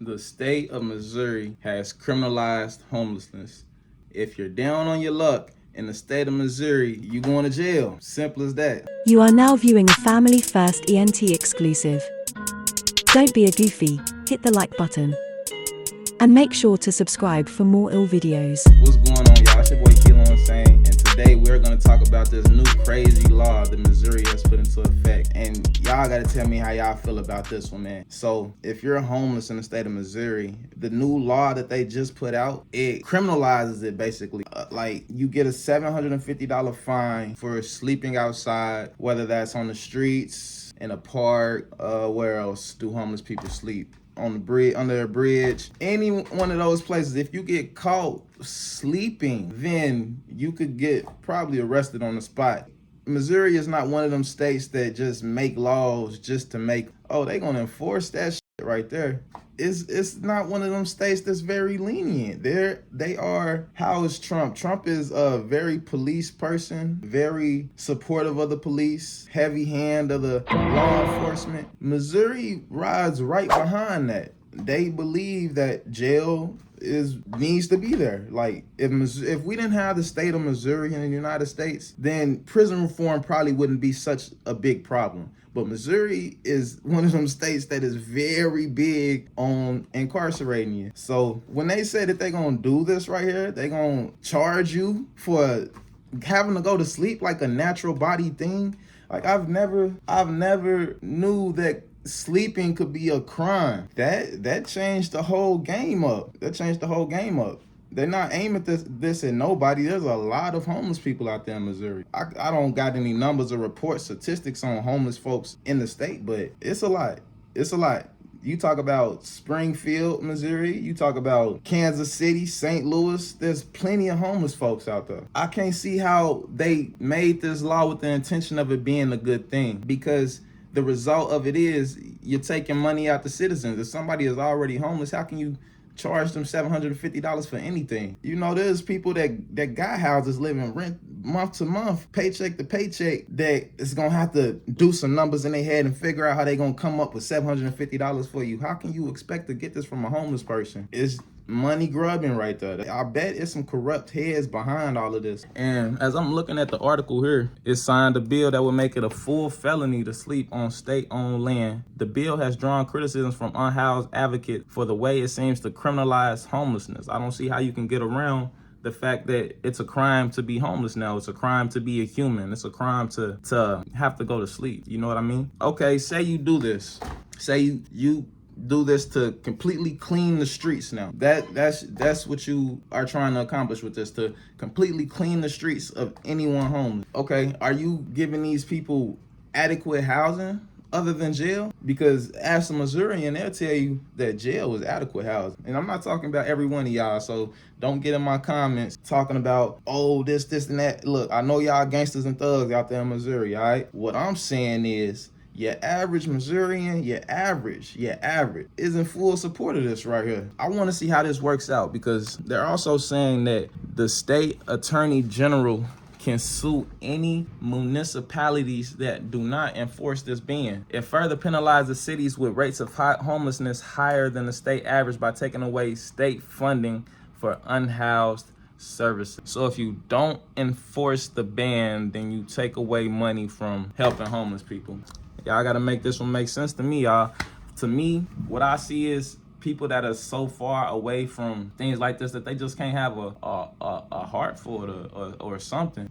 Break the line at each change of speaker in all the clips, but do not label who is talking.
The state of Missouri has criminalized homelessness. If you're down on your luck in the state of Missouri, you going to jail. Simple as that.
You are now viewing a Family First ENT exclusive. Don't be a goofy, hit the like button. And make sure to subscribe for more ill videos.
What's going on, y'all? It's your boy Kilo Insane, and today we're going to talk about this new crazy law that Missouri has put into effect. And y'all got to tell me how y'all feel about this one, man. So if you're homeless in the state of Missouri, the new law that they just put out, it criminalizes it basically. Like you get a $750 fine for sleeping outside, whether that's on the streets, in a park, where else do homeless people sleep? On the bridge, under a bridge, any one of those places. If you get caught sleeping, then you could get probably arrested on the spot. Missouri is not one of them states that just make laws just to make, oh, they gonna enforce that shit right there. It's not one of them states that's very lenient. They are, how is Trump? Trump is a very police person, very supportive of the police, heavy hand of the law enforcement. Missouri rides right behind that. They believe that jail needs to be there. Like if we didn't have the state of Missouri in the United States, then prison reform probably wouldn't be such a big problem. But Missouri is one of them states that is very big on incarcerating you. So when they say that they're gonna do this right here, they're gonna charge you for having to go to sleep like a natural body thing. Like I've never knew that sleeping could be a crime. That changed the whole game up. They're not aiming this at nobody. There's a lot of homeless people out there in Missouri. I don't got any numbers or report statistics on homeless folks in the state, but it's a lot. You talk about Springfield, Missouri. You talk about Kansas City, St. Louis. There's plenty of homeless folks out there. I can't see how they made this law with the intention of it being a good thing, because the result of it is you're taking money out the citizens. If somebody is already homeless, how can you charge them $750 for anything? You know, there's people that got houses living rent month to month, paycheck to paycheck, that is gonna have to do some numbers in their head and figure out how they gonna come up with $750 for you. How can you expect to get this from a homeless person? It's money grubbing right there. I bet it's some corrupt heads behind all of this. And as I'm looking at the article here, it signed a bill that would make it a full felony to sleep on state-owned land. The bill has drawn criticisms from unhoused advocates for the way it seems to criminalize homelessness. I don't see how you can get around the fact that it's a crime to be homeless now. It's a crime to be a human. It's a crime to have to go to sleep. You know what I mean? Okay, say you do this. Say you do this to completely clean the streets now. That's what you are trying to accomplish with this, to completely clean the streets of anyone homeless. Okay, are you giving these people adequate housing other than jail? Because ask a Missourian, they'll tell you that jail is adequate housing. And I'm not talking about every one of y'all, so don't get in my comments talking about, oh, this and that. Look, I know y'all gangsters and thugs out there in Missouri, all right? What I'm saying is, your average Missourian, your average, is in full support of this right here. I want to see how this works out, because they're also saying that the state attorney general can sue any municipalities that do not enforce this ban. It further penalizes cities with rates of homelessness higher than the state average by taking away state funding for unhoused services. So if you don't enforce the ban, then you take away money from helping homeless people. Y'all gotta make this one make sense to me, y'all. To me, what I see is people that are so far away from things like this that they just can't have a heart for it or something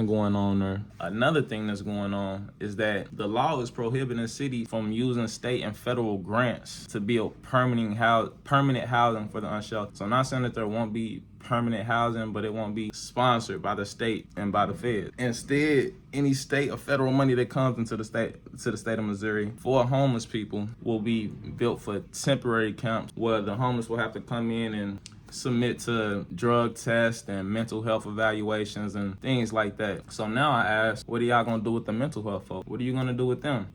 going on there. Another thing that's going on is that the law is prohibiting cities from using state and federal grants to build permanent housing for the unsheltered. So I'm not saying that there won't be permanent housing, but it won't be sponsored by the state and by the feds. Instead, any state or federal money that comes into the state of Missouri for homeless people will be built for temporary camps where the homeless will have to come in and submit to drug tests and mental health evaluations and things like that. So now I ask, what are y'all gonna do with the mental health folks? What are you gonna do with them?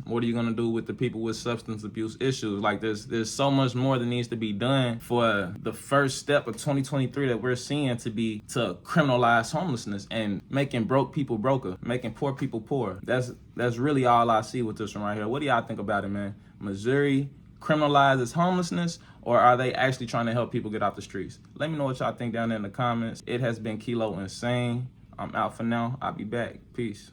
What are you gonna do with the people with substance abuse issues? Like there's so much more that needs to be done for the first step of 2023 that we're seeing to criminalize homelessness and making broke people broker, making poor people poor. That's really all I see with this one right here. What do y'all think about it, man? Missouri criminalizes homelessness, or are they actually trying to help people get off the streets? Let me know what y'all think down there in the comments. It has been Kilo Insane. I'm out for now. I'll be back. Peace.